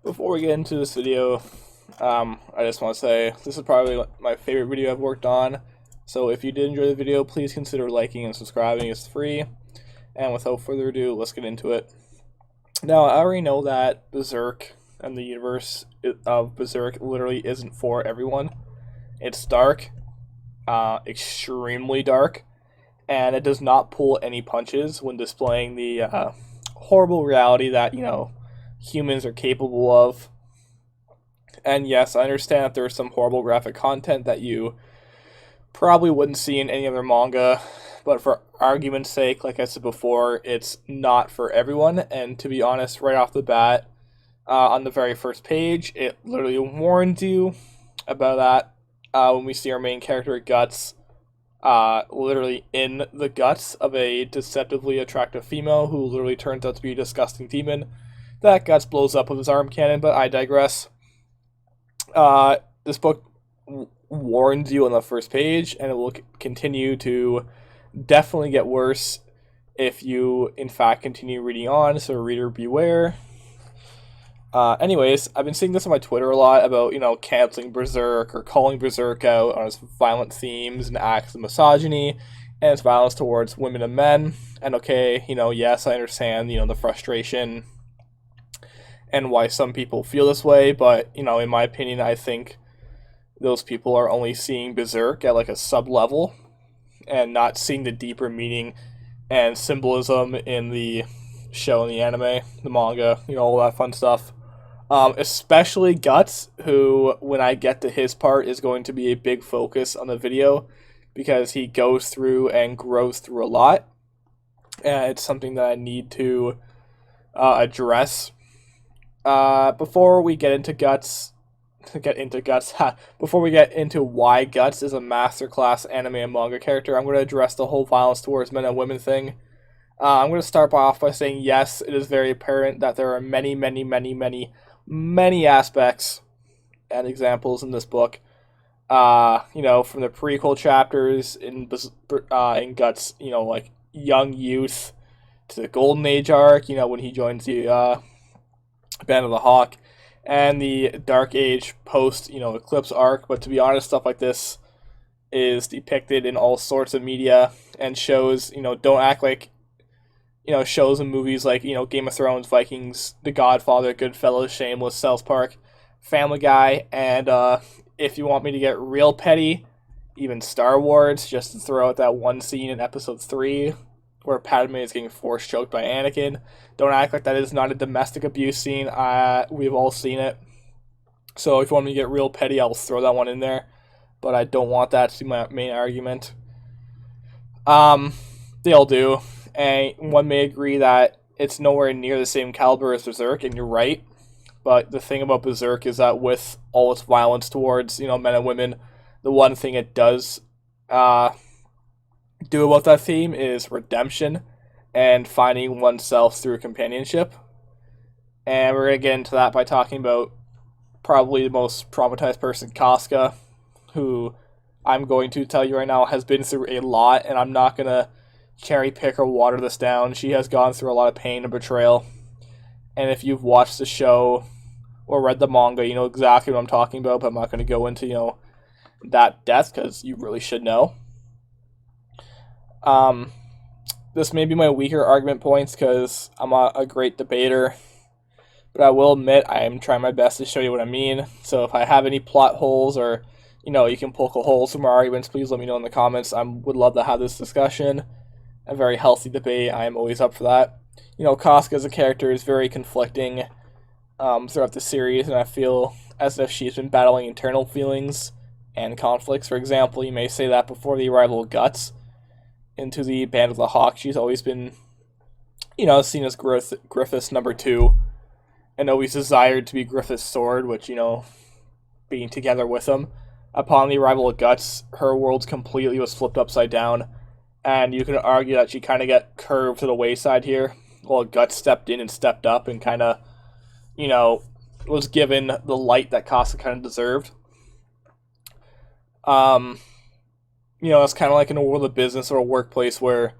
Before we get into this video, I just want to say this is probably my favorite video I've worked on. So if you did enjoy the video, please consider liking and subscribing. It's free. And without further ado, let's get into it. Now, I already know that Berserk and the universe of Berserk literally isn't for everyone. It's dark, extremely dark, and it does not pull any punches when displaying the horrible reality that, humans are capable of. And yes, I understand that there's some horrible graphic content that you probably wouldn't see in any other manga, but for argument's sake, like I said before, it's not for everyone. And to be honest, right off the bat, on the very first page, it literally warns you about that. When we see our main character Guts, literally in the guts of a deceptively attractive female who literally turns out to be a disgusting demon. That Guts blows up with his arm cannon, but I digress. This book warns you on the first page, and it will continue to definitely get worse if you, in fact, continue reading on, so reader beware. Anyways, I've been seeing this on my Twitter a lot about, canceling Berserk or calling Berserk out on its violent themes and acts of misogyny and its violence towards women and men. And okay, yes, I understand, the frustration and why some people feel this way, but, in my opinion, I think those people are only seeing Berserk at like a sub-level and not seeing the deeper meaning and symbolism in the show and the anime, the manga, all that fun stuff. Especially Guts, who, when I get to his part, is going to be a big focus on the video because he goes through and grows through a lot. And it's something that I need to address. Before we get into Guts, before we get into why Guts is a masterclass anime and manga character, I'm going to address the whole violence towards men and women thing. I'm going to start off by saying yes, it is very apparent that there are many, many, many, many, many aspects and examples in this book. From the prequel chapters in Guts, like young youth, to the Golden Age arc, when he joins the Band of the Hawk, and the Dark Age post, Eclipse arc. But to be honest, stuff like this is depicted in all sorts of media and shows. Don't act like, shows and movies like, Game of Thrones, Vikings, The Godfather, Goodfellas, Shameless, South Park, Family Guy, and if you want me to get real petty, even Star Wars, just to throw out that one scene in episode 3 where Padme is getting force choked by Anakin. Don't act like that is not a domestic abuse scene. We've all seen it. So if you want me to get real petty, I'll throw that one in there. But I don't want that to be my main argument. They all do. And one may agree that it's nowhere near the same caliber as Berserk, and you're right. But the thing about Berserk is that with all its violence towards, men and women, the one thing it does do about that theme is redemption and finding oneself through companionship. And we're going to get into that by talking about probably the most traumatized person, Kaska, who I'm going to tell you right now has been through a lot, and I'm not going to cherry pick or water this down. She has gone through a lot of pain and betrayal. And if you've watched the show or read the manga, you know exactly what I'm talking about, but I'm not going to go into, that depth because you really should know. This may be my weaker argument points because I'm a great debater, but I will admit I am trying my best to show you what I mean. So if I have any plot holes or, you can poke a holes from my arguments, please let me know in the comments. I would love to have this discussion. A very healthy debate. I am always up for that. Kaska as a character is very conflicting throughout the series, and I feel as if she's been battling internal feelings and conflicts. For example, you may say that before the arrival of Guts into the Band of the Hawk, she's always been, seen as Griffith's number 2, and always desired to be Griffith's sword, which, being together with him. Upon the arrival of Guts, her world completely was flipped upside down, and you can argue that she kind of got curved to the wayside here, while Guts stepped in and stepped up and kind of, was given the light that Kaska kind of deserved. It's kind of like in a world of business or a workplace where,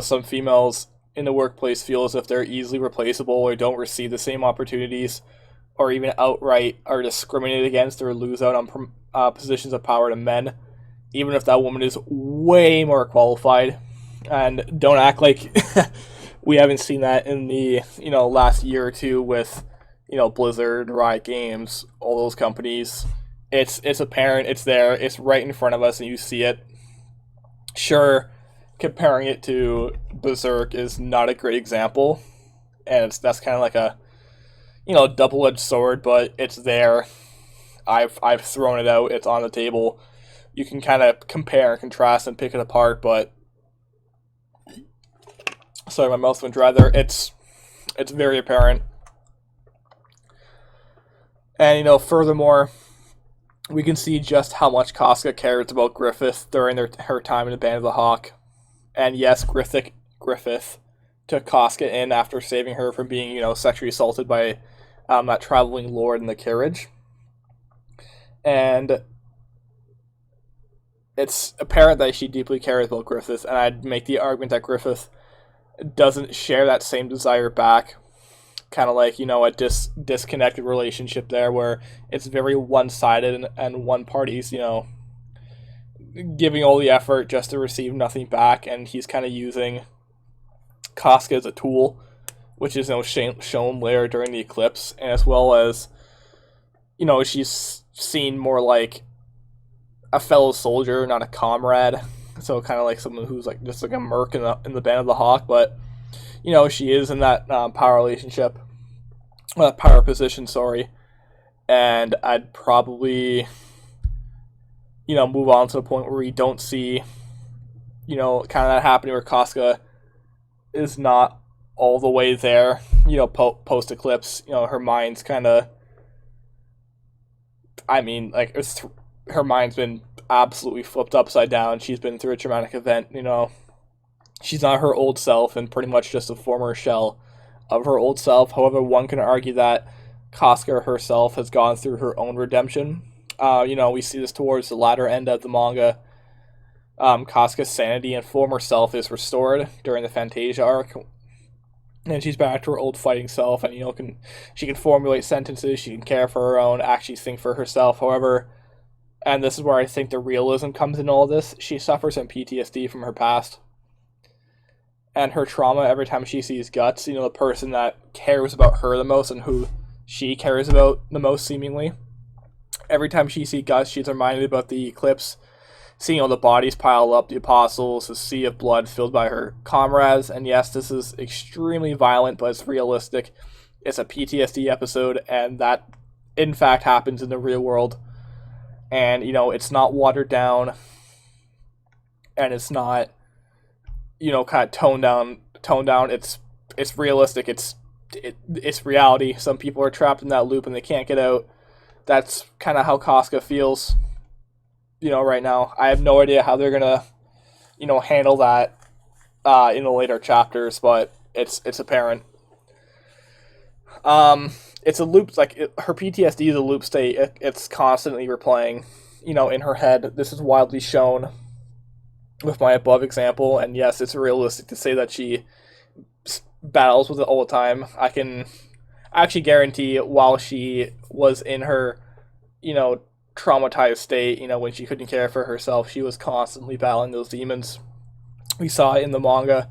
some females in the workplace feel as if they're easily replaceable or don't receive the same opportunities or even outright are discriminated against or lose out on positions of power to men, even if that woman is way more qualified. And don't act like we haven't seen that in the last year or two with Blizzard, Riot Games, all those companies. It's apparent, it's there, it's right in front of us, and you see it. Sure, comparing it to Berserk is not a great example, and that's kind of like a double-edged sword, but it's there. I've thrown it out. It's on the table. You can kind of compare and contrast and pick it apart, but sorry, my mouth went dry there. It's very apparent. And furthermore, we can see just how much Kaska cares about Griffith during her time in the Band of the Hawk. And yes, Griffith took Kaska in after saving her from being, sexually assaulted by that traveling lord in the carriage. And it's apparent that she deeply cares about Griffith, and I'd make the argument that Griffith doesn't share that same desire back. Kind of like, a disconnected relationship there where it's very one-sided and one party's, giving all the effort just to receive nothing back, and he's kind of using Kaska as a tool, which is shown later during the eclipse, and as well as she's seen more like a fellow soldier, not a comrade. So kind of like someone who's like just like a merc in the Band of the Hawk, but she is in that power relationship, power position. Sorry, and I'd probably move on to the point where we don't see kind of that happening where Kaska is not all the way there. Post eclipse, her mind's kind of. I mean, like her mind's been absolutely flipped upside down. She's been through a traumatic event. She's not her old self and pretty much just a former shell of her old self. However, one can argue that Kaska herself has gone through her own redemption. We see this towards the latter end of the manga. Kaska's sanity and former self is restored during the Fantasia arc, and she's back to her old fighting self, and she can formulate sentences, she can care for her own, actually think for herself. However, and this is where I think the realism comes in all this, she suffers from PTSD from her past. And her trauma every time she sees Guts, the person that cares about her the most and who she cares about the most seemingly. Every time she sees Guts, she's reminded about the eclipse, seeing all the bodies pile up, the apostles, the sea of blood filled by her comrades. And yes, this is extremely violent, but it's realistic. It's a PTSD episode, and that in fact happens in the real world. And it's not watered down, and it's not kind of toned down. It's realistic. It's reality. Some people are trapped in that loop and they can't get out. That's kind of how Kaska feels right now. I have no idea how they're gonna handle that in the later chapters, but it's apparent. It's a loop. Her PTSD is a loop state. It's constantly replaying in her head. This is widely shown with my above example, and yes, it's realistic to say that she battles with it all the time. I can actually guarantee while she was in her traumatized state, when she couldn't care for herself, she was constantly battling those demons. We saw it in the manga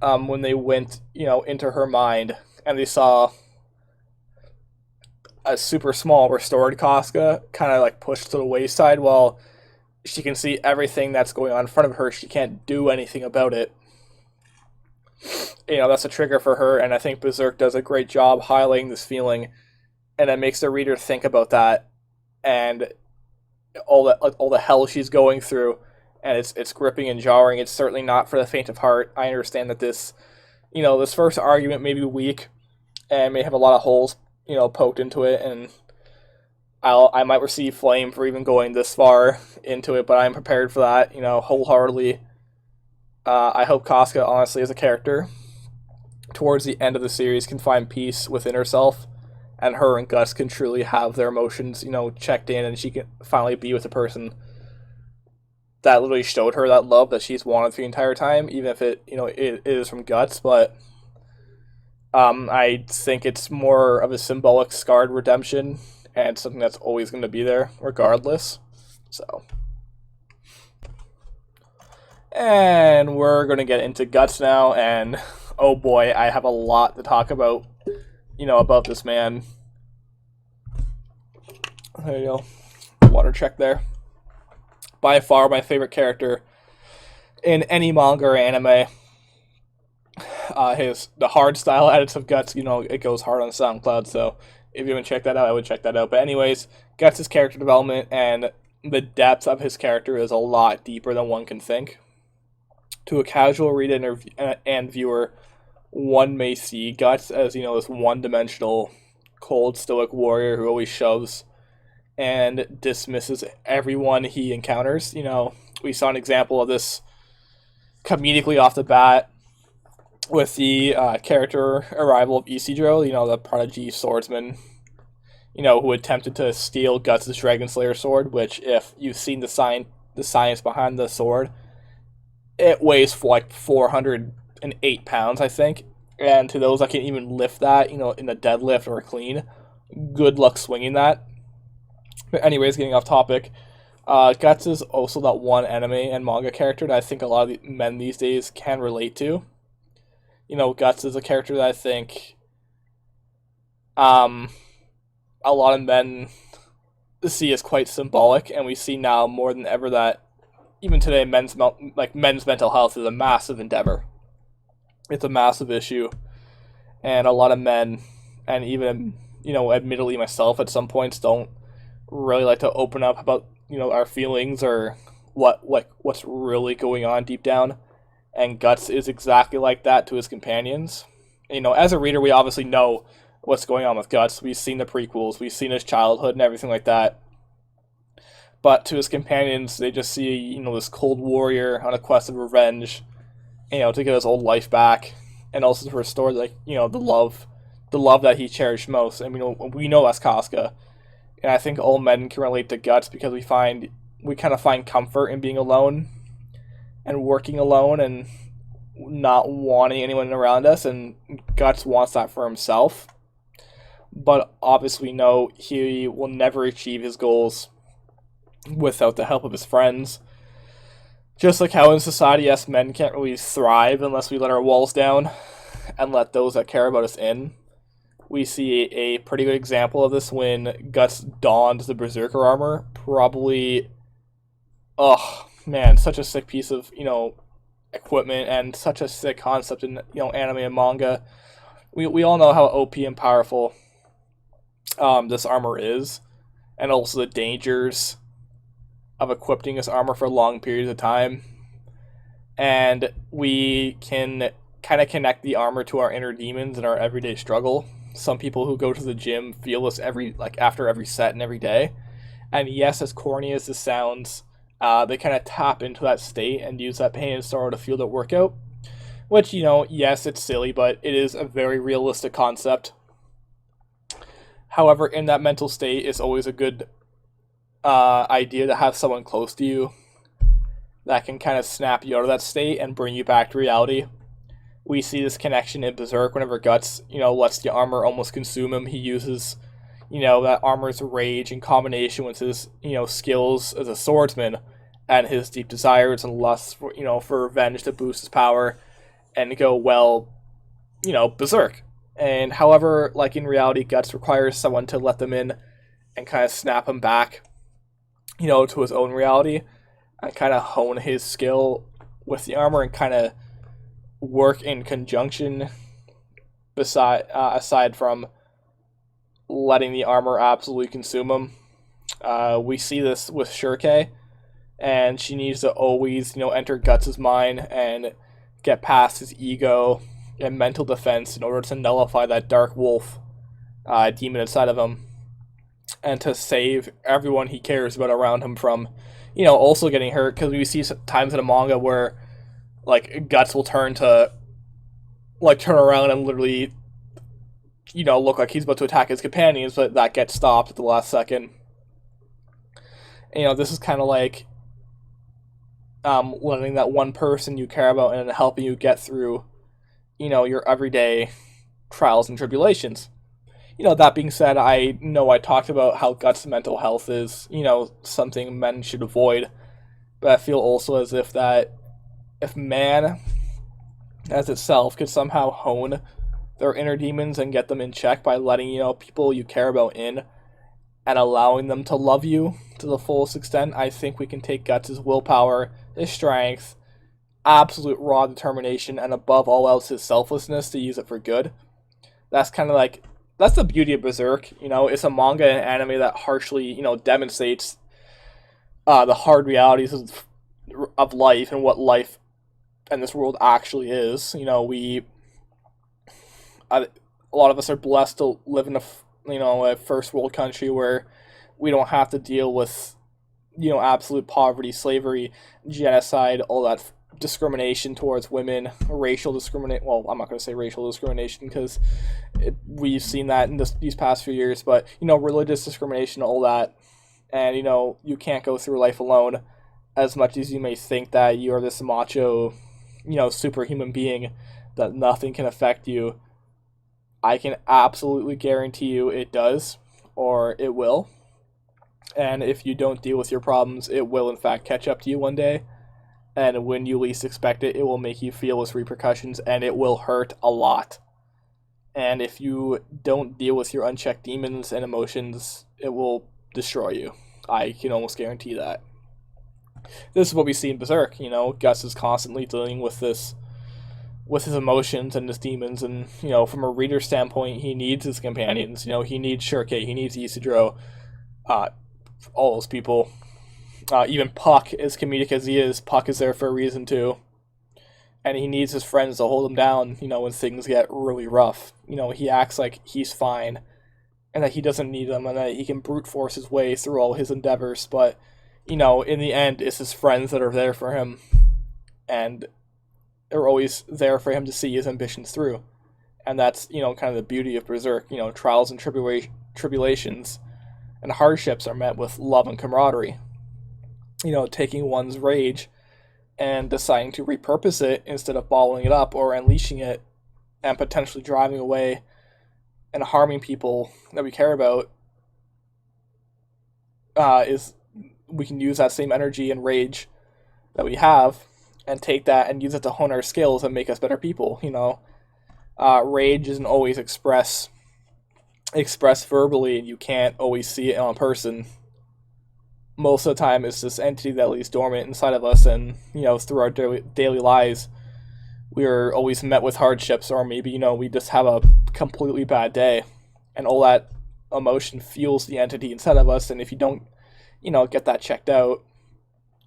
when they went into her mind and they saw a super small restored Kaska kind of like pushed to the wayside while she can see everything that's going on in front of her. She can't do anything about it. That's a trigger for her, and I think Berserk does a great job highlighting this feeling, and it makes the reader think about that and all the hell she's going through, and it's gripping and jarring. It's certainly not for the faint of heart. I understand that this first argument may be weak and may have a lot of holes poked into it, and I might receive flame for even going this far into it, but I'm prepared for that, wholeheartedly. I hope Kaska, honestly, as a character, towards the end of the series, can find peace within herself, and her and Gus can truly have their emotions, checked in, and she can finally be with a person that literally showed her that love that she's wanted the entire time, even if it is from Guts. But I think it's more of a symbolic scarred redemption and something that's always going to be there regardless. So, and we're going to get into guts now, and oh boy, I have a lot to talk about, about this man. There you go. Water check there. By far my favorite character in any manga or anime. The hard style edits of Guts, it goes hard on SoundCloud, so if you haven't checked that out, I would check that out. But anyways, Guts' character development and the depth of his character is a lot deeper than one can think. To a casual reader and viewer, one may see Guts as, this one-dimensional, cold, stoic warrior who always shoves and dismisses everyone he encounters. We saw an example of this comedically off the bat with the character arrival of Isidro, the prodigy swordsman, who attempted to steal Guts' Dragon Slayer sword, which, if you've seen the science behind the sword, it weighs for like 408 pounds, I think. And to those that can even lift that, in a deadlift or a clean, good luck swinging that. But anyways, getting off topic, Guts is also that one anime and manga character that I think a lot of the men these days can relate to. Guts is a character that I think a lot of men see as quite symbolic, and we see now more than ever that even today men's mental health is a massive endeavor. It's a massive issue, and a lot of men, and even admittedly myself at some points, don't really like to open up about our feelings or what's really going on deep down. And Guts is exactly like that to his companions. As a reader, we obviously know what's going on with Guts. We've seen the prequels, we've seen his childhood and everything like that. But to his companions, they just see, this cold warrior on a quest of revenge, to get his old life back, and also to restore, the love that he cherished most. And we know that's Kaska. And I think all men can relate to Guts because we kind of find comfort in being alone and working alone and not wanting anyone around us, and Guts wants that for himself. But obviously no, he will never achieve his goals without the help of his friends. Just like how in society, us men can't really thrive unless we let our walls down and let those that care about us in. We see a pretty good example of this when Guts donned the Berserker armor. Probably, oh man, such a sick piece of, equipment and such a sick concept in, anime and manga. We all know how OP and powerful this armor is, and also the dangers of equipping this armor for long periods of time. And we can kind of connect the armor to our inner demons and our everyday struggle. Some people who go to the gym feel this after every set and every day. And yes, as corny as this sounds, they kind of tap into that state and use that pain and sorrow to fuel their workout. Which, yes, it's silly, but it is a very realistic concept. However, in that mental state, it's always a good idea to have someone close to you that can kind of snap you out of that state and bring you back to reality. We see this connection in Berserk whenever Guts, lets the armor almost consume him. He uses, that armor's rage in combination with his, skills as a swordsman and his deep desires and lust for, for revenge to boost his power and go, berserk. And however, like in reality, Guts requires someone to let them in and kind of snap him back, to his own reality and kind of hone his skill with the armor and kind of work in conjunction aside from letting the armor absolutely consume him. We see this with Shirke, and she needs to always, enter Guts' mind and get past his ego and mental defense in order to nullify that dark wolf demon inside of him, and to save everyone he cares about around him from, also getting hurt. Because we see times in a manga where, Guts will turn around and literally, look like he's about to attack his companions, but that gets stopped at the last second. This is kind of like letting that one person you care about and helping you get through, your everyday trials and tribulations. That being said, I know I talked about how Guts' mental health is, something men should avoid, but I feel also as if that if man as itself could somehow hone their inner demons and get them in check by letting, people you care about in and allowing them to love you to the fullest extent, I think we can take Guts' willpower, his strength, absolute raw determination, and above all else, his selflessness to use it for good. That's kind of like, that's the beauty of Berserk. It's a manga and anime that harshly, demonstrates the hard realities of life and what life and this world actually is. A lot of us are blessed to live in a first world country where we don't have to deal with absolute poverty, slavery, genocide, all that discrimination towards women, racial discrimination. Well, I'm not going to say racial discrimination because we've seen that in these past few years, but religious discrimination, all that, and you can't go through life alone. As much as you may think that you are this macho, superhuman being, that nothing can affect you, I can absolutely guarantee you it does, or it will. And if you don't deal with your problems, it will in fact catch up to you one day. And when you least expect it, it will make you feel its repercussions, and it will hurt a lot. And if you don't deal with your unchecked demons and emotions, it will destroy you. I can almost guarantee that. This is what we see in Berserk. Gus is constantly dealing with this, with his emotions and his demons, and from a reader standpoint, he needs his companions. He needs Shirke, he needs Isidro, all those people. Even Puck, as comedic as he is, Puck is there for a reason too, and he needs his friends to hold him down. When things get really rough, he acts like he's fine, and that he doesn't need them, and that he can brute force his way through all his endeavors. But in the end, it's his friends that are there for him, and they're always there for him to see his ambitions through. And that's, kind of the beauty of Berserk. Trials and tribulations and hardships are met with love and camaraderie. Taking one's rage and deciding to repurpose it instead of bottling it up or unleashing it and potentially driving away and harming people that we care about, is we can use that same energy and rage that we have and take that and use it to hone our skills and make us better people. Rage isn't always expressed verbally, and you can't always see it on a person. Most of the time, it's this entity that lays dormant inside of us, and through our daily lives, we are always met with hardships, or maybe we just have a completely bad day, and all that emotion fuels the entity inside of us. And if you don't, get that checked out,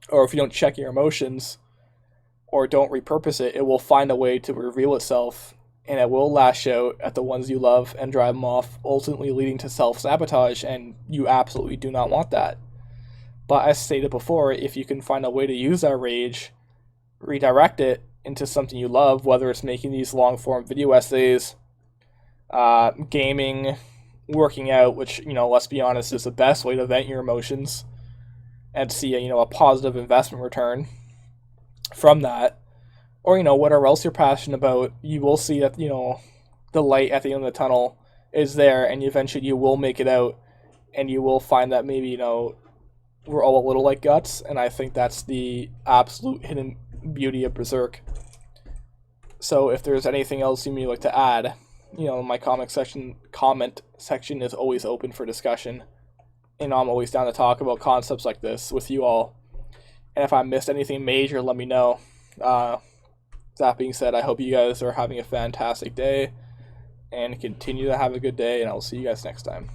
or if you don't check your emotions, or don't repurpose it, it will find a way to reveal itself, and it will lash out at the ones you love and drive them off, ultimately leading to self-sabotage, and you absolutely do not want that. But as stated before, if you can find a way to use that rage, redirect it into something you love, whether it's making these long-form video essays, gaming, working out, which, let's be honest, is the best way to vent your emotions and see a positive investment return from that, or whatever else you're passionate about, you will see that the light at the end of the tunnel is there, and eventually you will make it out, and you will find that maybe we're all a little like Guts, and I think that's the absolute hidden beauty of Berserk. So if there's anything else you may like to add, my comment section is always open for discussion, and I'm always down to talk about concepts like this with you all. And if I missed anything major, let me know. That being said, I hope you guys are having a fantastic day, and continue to have a good day, and I'll see you guys next time.